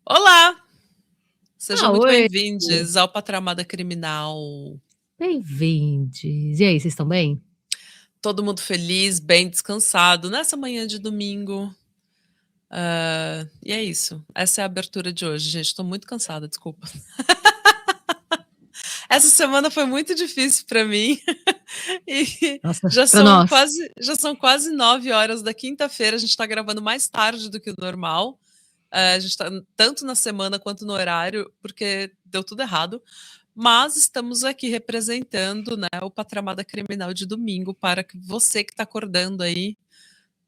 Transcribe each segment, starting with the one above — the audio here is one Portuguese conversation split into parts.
Olá! Sejam muito Oi! bem-vindes ao Patramada Criminal. Bem-vindes. E aí, vocês estão bem? Todo mundo feliz, bem descansado nessa manhã de domingo. E é isso. Essa é a abertura de hoje, gente. Tô muito cansada, desculpa. Essa semana foi muito difícil para mim. E Nossa, já pra são nós. quase 9 horas da quinta-feira. A gente tá gravando mais tarde do que o normal. A gente tá tanto na semana quanto no horário, porque deu tudo errado. Mas estamos aqui representando, né, o Patramada Criminal de domingo para que você que está acordando aí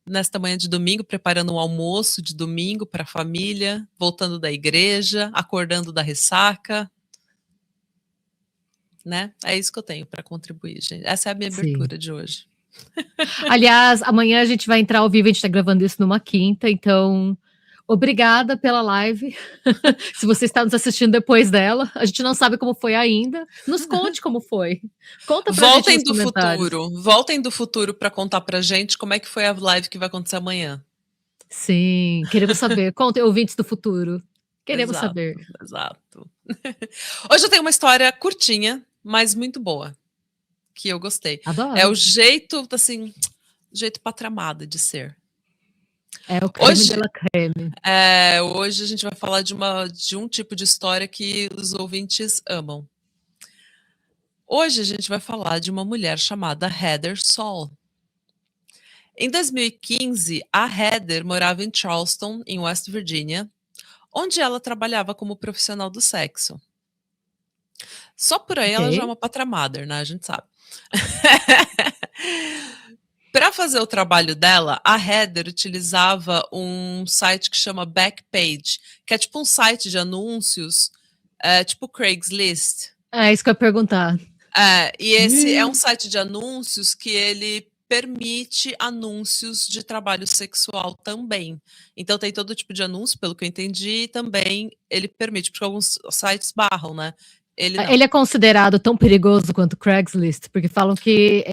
nesta manhã de domingo, preparando um almoço de domingo para a família, voltando da igreja, acordando da ressaca, né? É isso que eu tenho para contribuir, gente. Essa é a minha Sim. abertura de hoje. Aliás, amanhã a gente vai entrar ao vivo, a gente tá gravando isso numa quinta, então obrigada pela live. Se você está nos assistindo depois dela, a gente não sabe como foi ainda. Nos conte como foi. Conta pra gente nos comentários. Voltem do futuro para contar pra gente como é que foi a live que vai acontecer amanhã. Sim, queremos saber. Conta, ouvintes do futuro. Queremos Exato, saber. exato. Hoje eu tenho uma história curtinha, mas muito boa, que eu gostei. É Adoro. o jeito, assim, jeito patramada de ser. É o creme de Hoje, la creme. hoje a gente vai falar de um tipo de história que os ouvintes amam. Hoje a gente vai falar de uma mulher chamada Heather Saul. Em 2015, a Heather morava em Charleston, em West Virginia, onde ela trabalhava como profissional do sexo. Só por aí ela já é Ok. uma patramada, né? A gente sabe. Para fazer o trabalho dela, a Heather utilizava um site que chama Backpage, que é tipo um site de anúncios, tipo Craigslist. É isso que eu ia perguntar. E esse é um site de anúncios que ele permite anúncios de trabalho sexual também. Então tem todo tipo de anúncio, pelo que eu entendi, e também ele permite, porque alguns sites barram, né? Ele não. Ele é considerado tão perigoso quanto Craigslist, porque falam que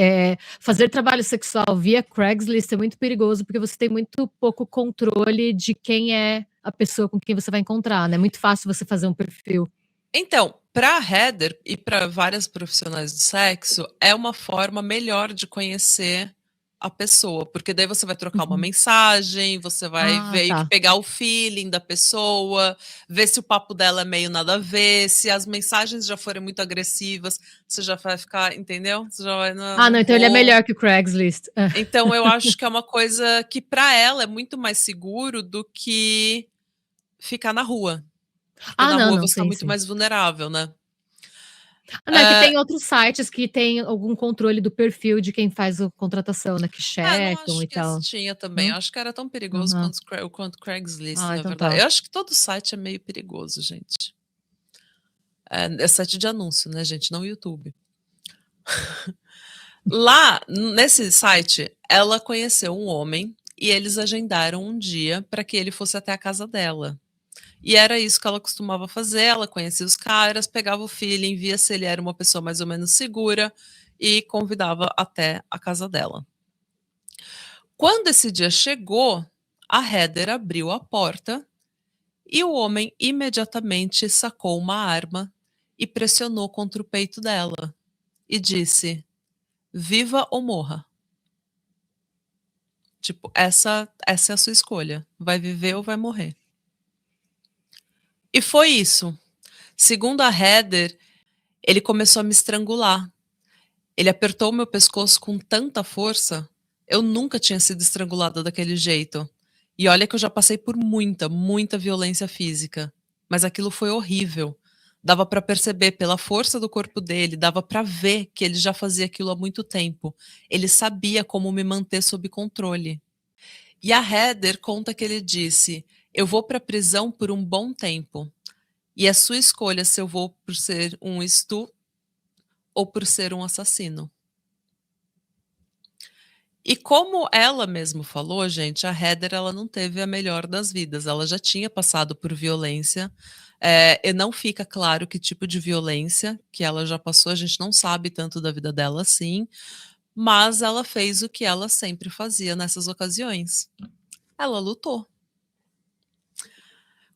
fazer trabalho sexual via Craigslist é muito perigoso, porque você tem muito pouco controle de quem é a pessoa com quem você vai encontrar, né? É muito fácil você fazer um perfil. Então, para a Heather e para várias profissionais do sexo, é uma forma melhor de conhecer a pessoa, porque daí você vai trocar uma Uhum. mensagem, você vai Ah, ver que tá. pegar o feeling da pessoa, ver se o papo dela é meio nada a ver, se as mensagens já forem muito agressivas, você já vai ficar, entendeu? Você já vai, não, Ah, não não, então ele é vou. melhor que o Craigslist. Então eu acho que é uma coisa que para ela é muito mais seguro do que ficar na rua, porque Ah, na não, rua não, você está sim, muito sim. mais vulnerável, né? Ah, não, é que tem outros sites que tem algum controle do perfil de quem faz a contratação, né? Que Não checam acho e que esse tal. tinha também. Eu Não? acho que era tão perigoso Uhum. quanto Craigslist, Ah, na então verdade. tá. Eu acho que todo site é meio perigoso, gente. É site de anúncio, né, gente? Não YouTube. Lá, nesse site, ela conheceu um homem e eles agendaram um dia para que ele fosse até a casa dela. E era isso que ela costumava fazer. Ela conhecia os caras, pegava o feeling, via se ele era uma pessoa mais ou menos segura e convidava até a casa dela. Quando esse dia chegou, a Heather abriu a porta e o homem imediatamente sacou uma arma e pressionou contra o peito dela e disse: Viva ou morra. Tipo, essa é a sua escolha. Vai viver ou vai morrer. E foi isso. Segundo a Heather, ele começou a me estrangular. Ele apertou meu pescoço com tanta força. Eu nunca tinha sido estrangulada daquele jeito. E olha que eu já passei por muita, muita violência física. Mas aquilo foi horrível. Dava para perceber pela força do corpo dele, dava para ver que ele já fazia aquilo há muito tempo. Ele sabia como me manter sob controle. E a Heather conta que ele disse: Eu vou para a prisão por um bom tempo. E é sua escolha se eu vou por ser um ou por ser um assassino. E como ela mesma falou, gente, a Heather ela não teve a melhor das vidas. Ela já tinha passado por violência. E não fica claro que tipo de violência que ela já passou. A gente não sabe tanto da vida dela assim. Mas ela fez o que ela sempre fazia nessas ocasiões. Ela lutou.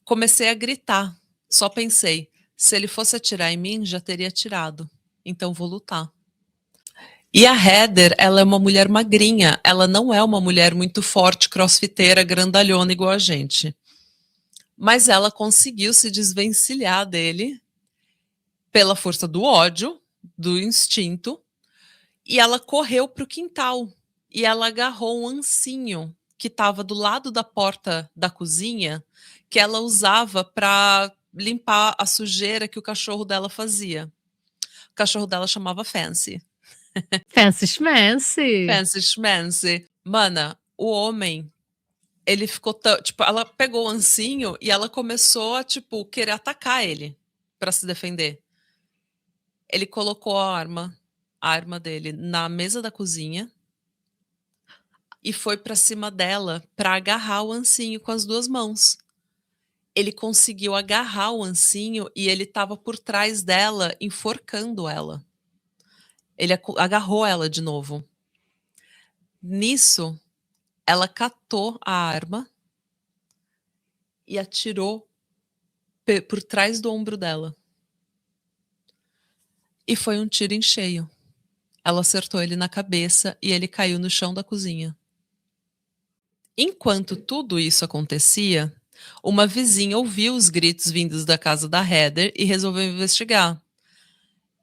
Comecei a gritar. Só pensei, se ele fosse atirar em mim, já teria atirado. Então vou lutar. E a Heather, ela é uma mulher magrinha. Ela não é uma mulher muito forte, crossfiteira, grandalhona igual a gente. Mas ela conseguiu se desvencilhar dele pela força do ódio, do instinto, e ela correu para o quintal. E ela agarrou um ancinho que estava do lado da porta da cozinha, que ela usava para limpar a sujeira que o cachorro dela fazia. O cachorro dela chamava Fancy. Fancy schmancy. Fancy Schmancy. Mana, o homem, ele ficou tipo, ela pegou o ancinho e ela começou a, tipo, querer atacar ele para se defender. Ele colocou a arma dele na mesa da cozinha e foi para cima dela para agarrar o ancinho com as duas mãos. Ele conseguiu agarrar o ancinho e ele estava por trás dela, enforcando ela. Ele agarrou ela de novo. Nisso, ela catou a arma e atirou por trás do ombro dela. E foi um tiro em cheio. Ela acertou ele na cabeça e ele caiu no chão da cozinha. Enquanto tudo isso acontecia, uma vizinha ouviu os gritos vindos da casa da Heather e resolveu investigar.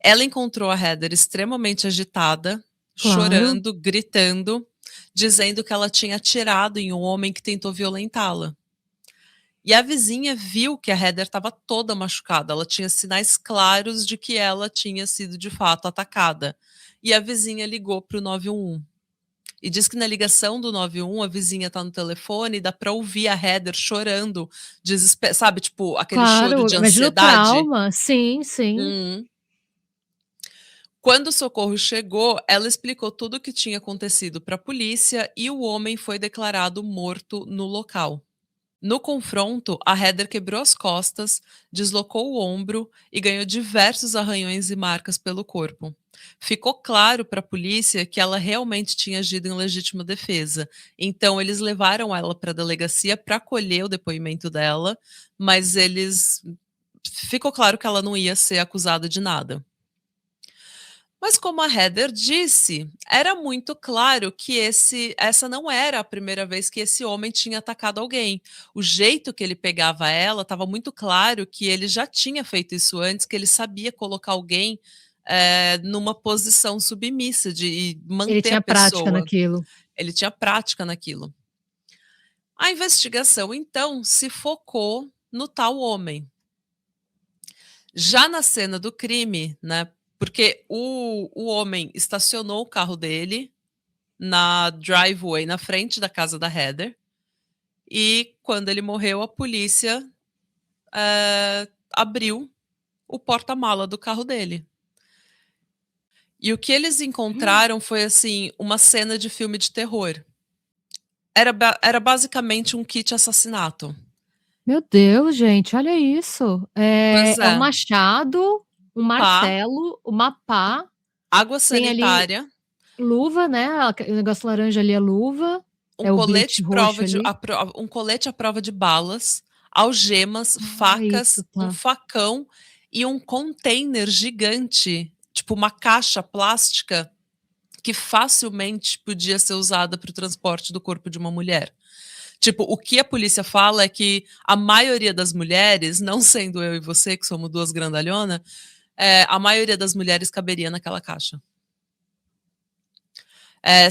Ela encontrou a Heather extremamente agitada, Claro. chorando, gritando, dizendo que ela tinha atirado em um homem que tentou violentá-la. E a vizinha viu que a Heather estava toda machucada, ela tinha sinais claros de que ela tinha sido de fato atacada. E a vizinha ligou para o 911. E diz que na ligação do 911 a vizinha tá no telefone e dá pra ouvir a Heather chorando, sabe, tipo, aquele choro Claro, de imagina o ansiedade. trauma. Sim, sim. Quando o socorro chegou, ela explicou tudo o que tinha acontecido para a polícia e o homem foi declarado morto no local. No confronto, a Heather quebrou as costas, deslocou o ombro e ganhou diversos arranhões e marcas pelo corpo. Ficou claro para a polícia que ela realmente tinha agido em legítima defesa. Então, eles levaram ela para a delegacia para colher o depoimento dela, mas ficou claro que ela não ia ser acusada de nada. Mas como a Heather disse, era muito claro que essa não era a primeira vez que esse homem tinha atacado alguém. O jeito que ele pegava ela, estava muito claro que ele já tinha feito isso antes, que ele sabia colocar alguém numa posição submissa e Ele manter a tinha prática pessoa. naquilo. Ele tinha prática naquilo. A investigação, então, se focou no tal homem. Já na cena do crime, né? Porque o homem estacionou o carro dele na driveway, na frente da casa da Heather. E quando ele morreu, a polícia abriu o porta-mala do carro dele. E o que eles encontraram foi, assim, uma cena de filme de terror. Era basicamente um kit assassinato. Meu Deus, gente, olha isso. Pois É um é. machado, um Pá, martelo, uma pá, água tem ali sanitária, luva, né, o negócio laranja ali é luva, um é o brit colete roxo ali. um colete à prova de balas, algemas, É isso, facas, um tá. facão e um container gigante, tipo uma caixa plástica que facilmente podia ser usada para o transporte do corpo de uma mulher. Tipo, o que a polícia fala é que a maioria das mulheres, não sendo eu e você, que somos duas grandalhonas, a maioria das mulheres caberia naquela caixa.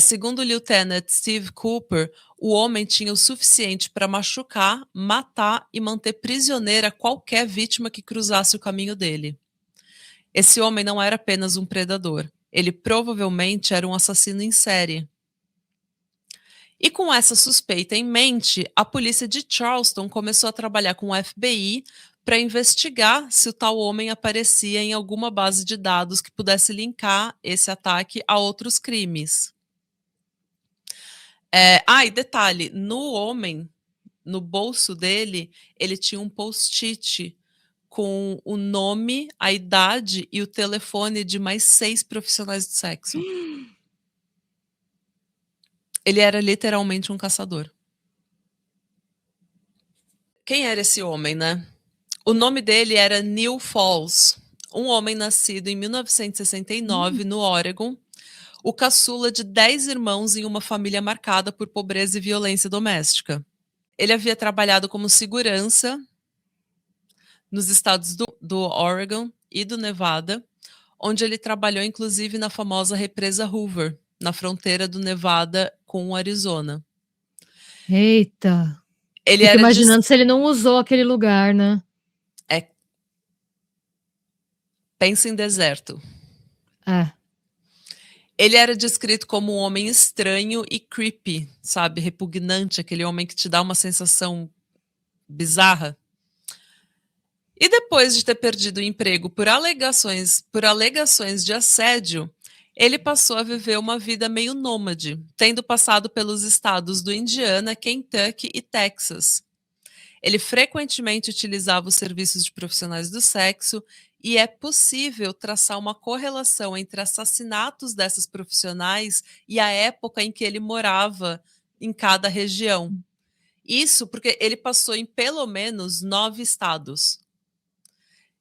Segundo o Lieutenant Steve Cooper, o homem tinha o suficiente para machucar, matar e manter prisioneira qualquer vítima que cruzasse o caminho dele. Esse homem não era apenas um predador, ele provavelmente era um assassino em série. E com essa suspeita em mente, a polícia de Charleston começou a trabalhar com o FBI para investigar se o tal homem aparecia em alguma base de dados que pudesse linkar esse ataque a outros crimes. E detalhe, no homem, no bolso dele, ele tinha um post-it com o nome, a idade e o telefone de mais 6 profissionais do sexo. Ele era literalmente um caçador. Quem era esse homem, né? O nome dele era Neil Falls, um homem nascido em 1969 no Oregon, o caçula de 10 irmãos em uma família marcada por pobreza e violência doméstica. Ele havia trabalhado como segurança nos estados do Oregon e do Nevada, onde ele trabalhou inclusive na famosa represa Hoover, na fronteira do Nevada com o Arizona. Eita. Ele Fico era imaginando se ele não usou aquele lugar, né? pensa em deserto. É. Ele era descrito como um homem estranho e creepy, sabe? Repugnante, aquele homem que te dá uma sensação bizarra. E depois de ter perdido o emprego por alegações de assédio, ele passou a viver uma vida meio nômade, tendo passado pelos estados do Indiana, Kentucky e Texas. Ele frequentemente utilizava os serviços de profissionais do sexo e é possível traçar uma correlação entre assassinatos dessas profissionais e a época em que ele morava em cada região. Isso porque ele passou em pelo menos 9 estados.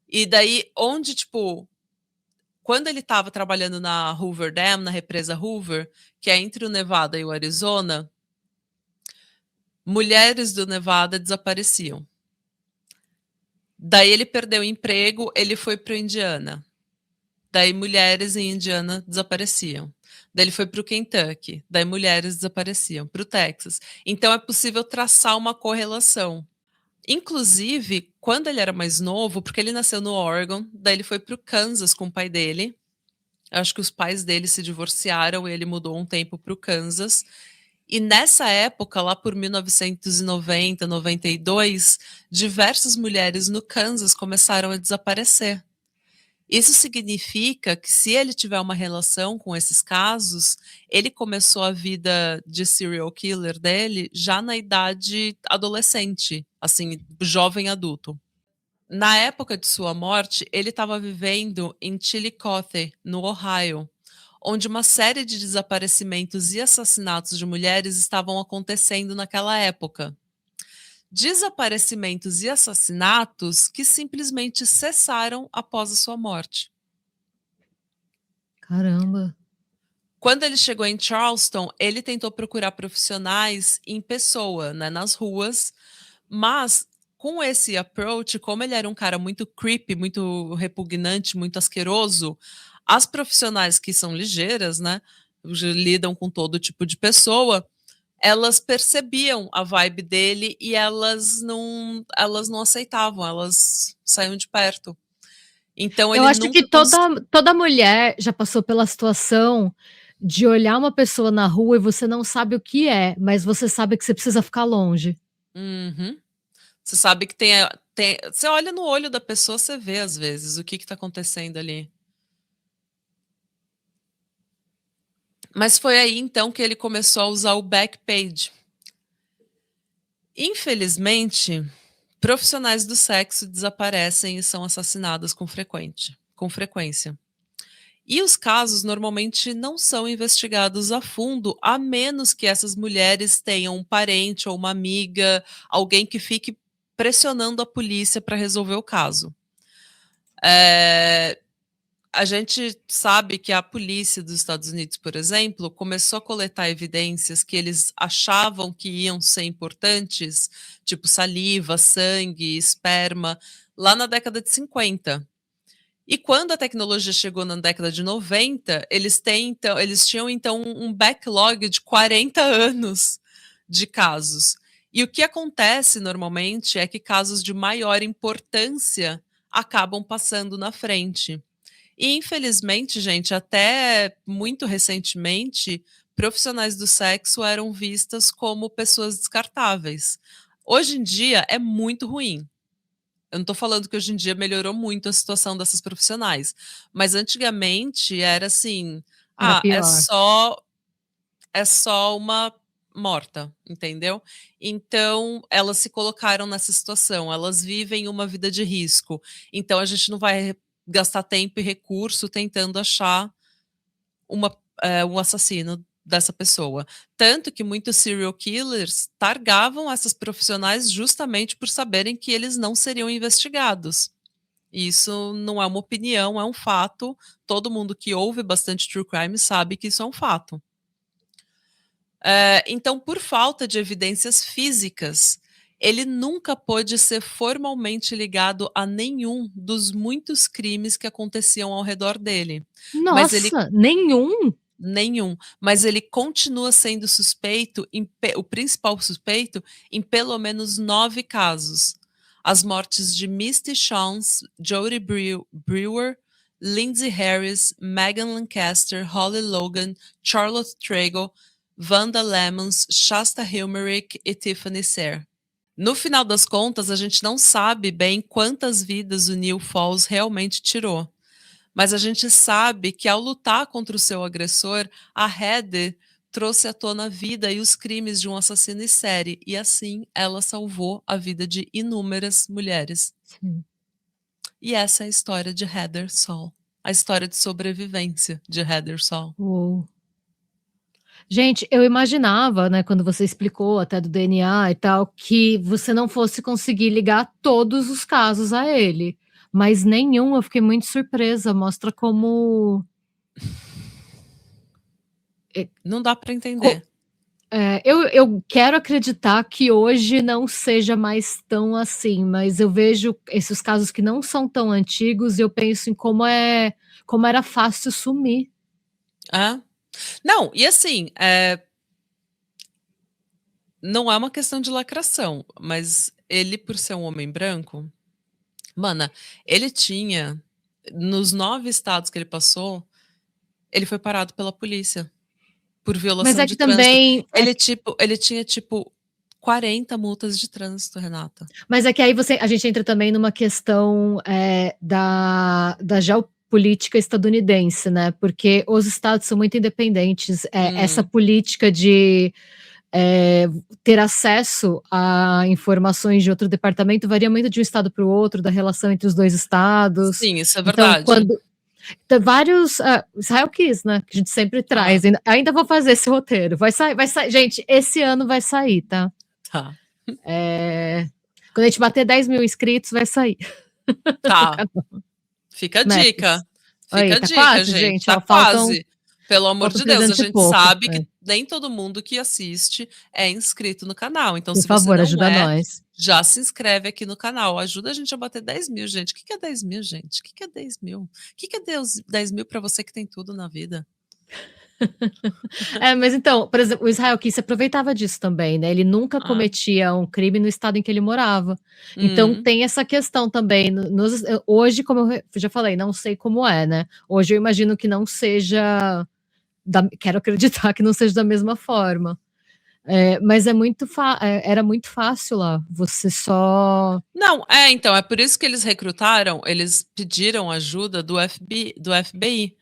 E daí, onde, tipo, quando ele estava trabalhando na Hoover Dam, na represa Hoover, que é entre o Nevada e o Arizona, mulheres do Nevada desapareciam. Daí ele perdeu o emprego, ele foi para o Indiana. Daí mulheres em Indiana desapareciam. Daí ele foi para o Kentucky. Daí mulheres desapareciam. Para o Texas. Então é possível traçar uma correlação. Inclusive, quando ele era mais novo, porque ele nasceu no Oregon, daí ele foi para o Kansas com o pai dele. Eu acho que os pais dele se divorciaram e ele mudou um tempo para o Kansas. E nessa época, lá por 1990, 92, diversas mulheres no Kansas começaram a desaparecer. Isso significa que se ele tiver uma relação com esses casos, ele começou a vida de serial killer dele já na idade adolescente, assim, jovem adulto. Na época de sua morte, ele estava vivendo em Chillicothe, no Ohio, onde uma série de desaparecimentos e assassinatos de mulheres estavam acontecendo naquela época. Desaparecimentos e assassinatos que simplesmente cessaram após a sua morte. Caramba. Quando ele chegou em Charleston, ele tentou procurar profissionais em pessoa, né, nas ruas, mas com esse approach, como ele era um cara muito creepy, muito repugnante, muito asqueroso, as profissionais que são ligeiras, né, lidam com todo tipo de pessoa, elas percebiam a vibe dele e elas não aceitavam, elas saíam de perto. Então Eu ele acho que nunca toda mulher já passou pela situação de olhar uma pessoa na rua e você não sabe o que é, mas você sabe que você precisa ficar longe. Uhum. Você sabe que você olha no olho da pessoa, você vê às vezes o que está acontecendo ali. Mas foi aí então que ele começou a usar o Backpage. Infelizmente, profissionais do sexo desaparecem e são assassinados com frequência. E os casos normalmente não são investigados a fundo, a menos que essas mulheres tenham um parente ou uma amiga, alguém que fique pressionando a polícia para resolver o caso. A gente sabe que a polícia dos Estados Unidos, por exemplo, começou a coletar evidências que eles achavam que iam ser importantes, tipo saliva, sangue, esperma, lá na década de 50. E quando a tecnologia chegou na década de 90, eles tinham então um backlog de 40 anos de casos. E o que acontece normalmente é que casos de maior importância acabam passando na frente. E infelizmente, gente, até muito recentemente, profissionais do sexo eram vistas como pessoas descartáveis. Hoje em dia é muito ruim. Eu não estou falando que hoje em dia melhorou muito a situação dessas profissionais, mas antigamente era assim: Era ah, pior. é só uma morta, entendeu? Então, elas se colocaram nessa situação, elas vivem uma vida de risco. Então, a gente não vai gastar tempo e recurso tentando achar um assassino dessa pessoa. Tanto que muitos serial killers targavam essas profissionais justamente por saberem que eles não seriam investigados. Isso não é uma opinião, é um fato. Todo mundo que ouve bastante true crime sabe que isso é um fato. Então, por falta de evidências físicas, ele nunca pôde ser formalmente ligado a nenhum dos muitos crimes que aconteciam ao redor dele. Mas ele Nossa, nenhum? Nenhum. Mas ele continua sendo suspeito, o principal suspeito, em pelo menos 9 casos. As mortes de Misty Shawns, Jodie Brewer, Lindsay Harris, Megan Lancaster, Holly Logan, Charlotte Trago, Wanda Lemons, Shasta Hilmerick e Tiffany Sayre. No final das contas, a gente não sabe bem quantas vidas o Neil Falls realmente tirou. Mas a gente sabe que ao lutar contra o seu agressor, a Heather trouxe à tona a vida e os crimes de um assassino em série, e assim ela salvou a vida de inúmeras mulheres. Sim. E essa é a história de Heather Saul, a história de sobrevivência de Heather Saul. Uou. Gente, eu imaginava, né, quando você explicou até do DNA e tal, que você não fosse conseguir ligar todos os casos a ele, mas nenhum, eu fiquei muito surpresa, mostra como Não dá para entender. eu quero acreditar que hoje não seja mais tão assim, mas eu vejo esses casos que não são tão antigos e eu penso em como era fácil sumir. Não, e assim, não é uma questão de lacração, mas ele, por ser um homem branco, mana, ele tinha, nos 9 estados que ele passou, ele foi parado pela polícia por Mas violação é de que trânsito. também Ele tinha, 40 multas de trânsito, Renata. Mas é que aí a gente entra também numa questão da geopolítica estadunidense, né? Porque os estados são muito independentes. Essa política de ter acesso a informações de outro departamento varia muito de um estado para o outro, da relação entre os dois estados. Sim, isso é Então, verdade. tem vários Israel Kiss, né? Que a gente sempre traz. Ainda vou fazer esse roteiro. Vai sair. Gente, esse ano vai sair, tá? Tá. Quando a gente bater 10 mil inscritos, vai sair. Tá. Fica a dica. Aí, Fica a tá dica, quase, gente. ó, Tá quase. Pelo amor faltam de Deus, a 300 e gente pouco. sabe que nem todo mundo que assiste é inscrito no canal. Então, Por se você favor, não ajuda nós. já se inscreve aqui no canal. Ajuda a gente a bater 10 mil, gente. O que é 10 mil, gente? O que é 10 mil? O que é 10 mil pra você que tem tudo na vida? Mas então, por exemplo, o Israel Kiss se aproveitava disso também, né? Ele nunca cometia um crime no estado em que ele morava. Então tem essa questão também. Hoje, como eu já falei, não sei como é, né? Hoje eu imagino que não seja. Quero acreditar que não seja da mesma forma. Mas era muito fácil lá. Você só. Não, então, é por isso que eles pediram ajuda do FBI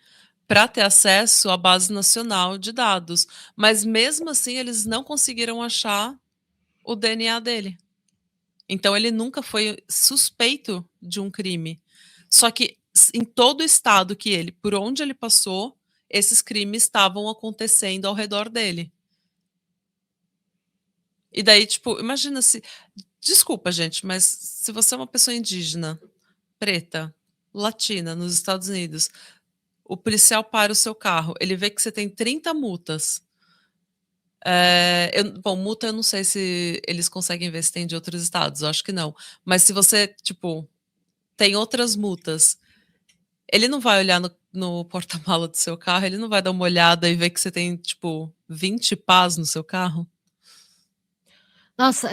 para ter acesso à base nacional de dados. Mas mesmo assim, eles não conseguiram achar o DNA dele. Então, ele nunca foi suspeito de um crime. Só que em todo o estado por onde ele passou, esses crimes estavam acontecendo ao redor dele. E daí, tipo, imagina se. Desculpa, gente, mas se você é uma pessoa indígena, preta, latina, nos Estados Unidos, o policial para o seu carro, ele vê que você tem 30 multas. Multa eu não sei se eles conseguem ver se tem de outros estados, eu acho que não. Mas se você, tipo, tem outras multas, ele não vai olhar no porta-mala do seu carro, ele não vai dar uma olhada e ver que você tem, tipo, 20 pás no seu carro? Nossa,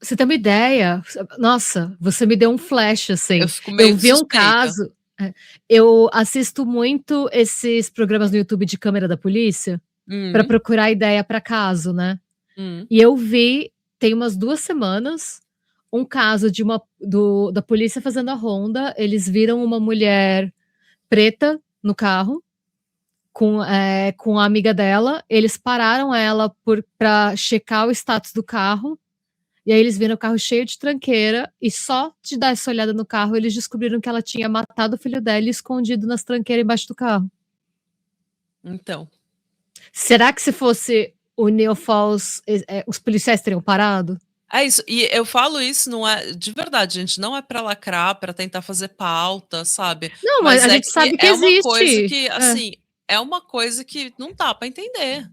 você tem uma ideia? Nossa, você me deu um flash, assim. Eu fico meio vi um suspeita. caso. Eu assisto muito esses programas no YouTube de câmera da polícia para procurar ideia para caso, né? E eu vi, tem umas 2 semanas, um caso da polícia fazendo a ronda. Eles viram uma mulher preta no carro com a amiga dela. Eles pararam ela para checar o status do carro. E aí eles viram o carro cheio de tranqueira e só de dar essa olhada no carro, eles descobriram que ela tinha matado o filho dela e escondido nas tranqueiras embaixo do carro. Então. Será que se fosse o Neo Falls, os policiais teriam parado? É isso, e eu falo isso não é de verdade, gente, não é pra lacrar, pra tentar fazer pauta, sabe, Não, mas mas a é gente que sabe que é uma coisa existe. que, É. assim, é uma coisa que não dá pra entender.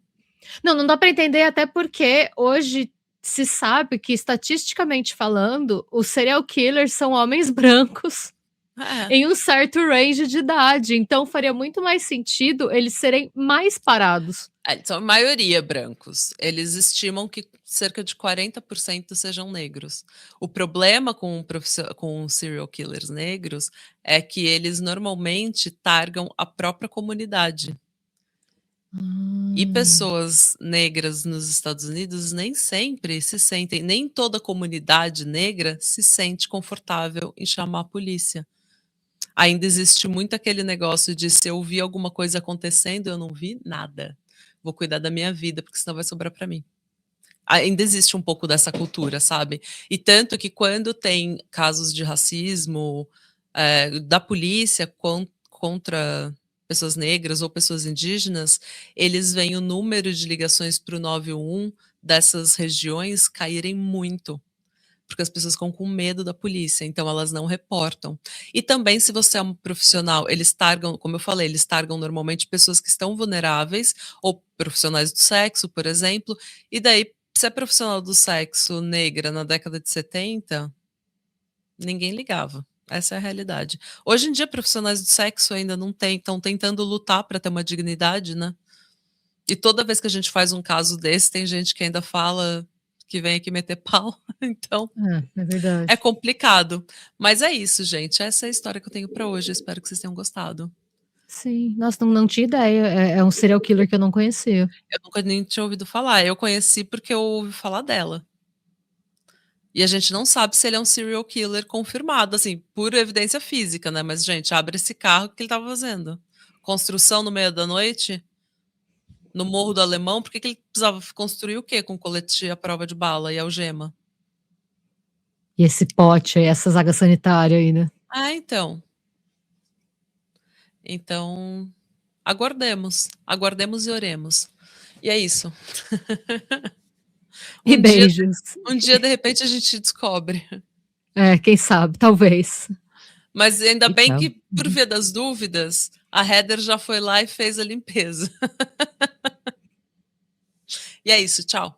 Não, não dá pra entender, até porque hoje se sabe que, estatisticamente falando, os serial killers são homens brancos É. em um certo range de idade, então faria muito mais sentido eles serem mais parados. São a maioria brancos. Eles estimam que cerca de 40% sejam negros. O problema com serial killers negros é que eles normalmente targam a própria comunidade. E pessoas negras nos Estados Unidos nem sempre se sentem, nem toda comunidade negra se sente confortável em chamar a polícia. Ainda existe muito aquele negócio de se eu vi alguma coisa acontecendo, eu não vi nada. Vou cuidar da minha vida, porque senão vai sobrar para mim. Ainda existe um pouco dessa cultura, sabe? E tanto que quando tem casos de racismo da polícia contra pessoas negras ou pessoas indígenas, eles veem o número de ligações para o 911 dessas regiões caírem muito, porque as pessoas ficam com medo da polícia, então elas não reportam. E também, se você é um profissional, eles targam, como eu falei, eles targam normalmente pessoas que estão vulneráveis, ou profissionais do sexo, por exemplo, e daí, se é profissional do sexo negra na década de 70, ninguém ligava. Essa é a realidade. Hoje em dia, profissionais do sexo ainda não estão tentando lutar para ter uma dignidade, né? E toda vez que a gente faz um caso desse, tem gente que ainda fala que vem aqui meter pau. Então, É é verdade. complicado. Mas é isso, gente. Essa é a história que eu tenho para hoje. Espero que vocês tenham gostado. Sim, nossa, não tinha ideia, é um serial killer que eu não conhecia. Eu nunca nem tinha ouvido falar. Eu conheci porque eu ouvi falar dela. E a gente não sabe se ele é um serial killer confirmado, assim, por evidência física, né? Mas, gente, abre esse carro, o que ele estava fazendo? Construção no meio da noite? No Morro do Alemão? Por que ele precisava construir o quê com colete à prova de bala e algema? E esse pote aí, essa zaga sanitária aí, né? Então. Então, aguardemos e oremos. E é isso. E beijos. Um dia, de repente, a gente descobre. Quem sabe, talvez. Mas ainda bem Então. que, por via das dúvidas, a Heather já foi lá e fez a limpeza. E é isso, tchau.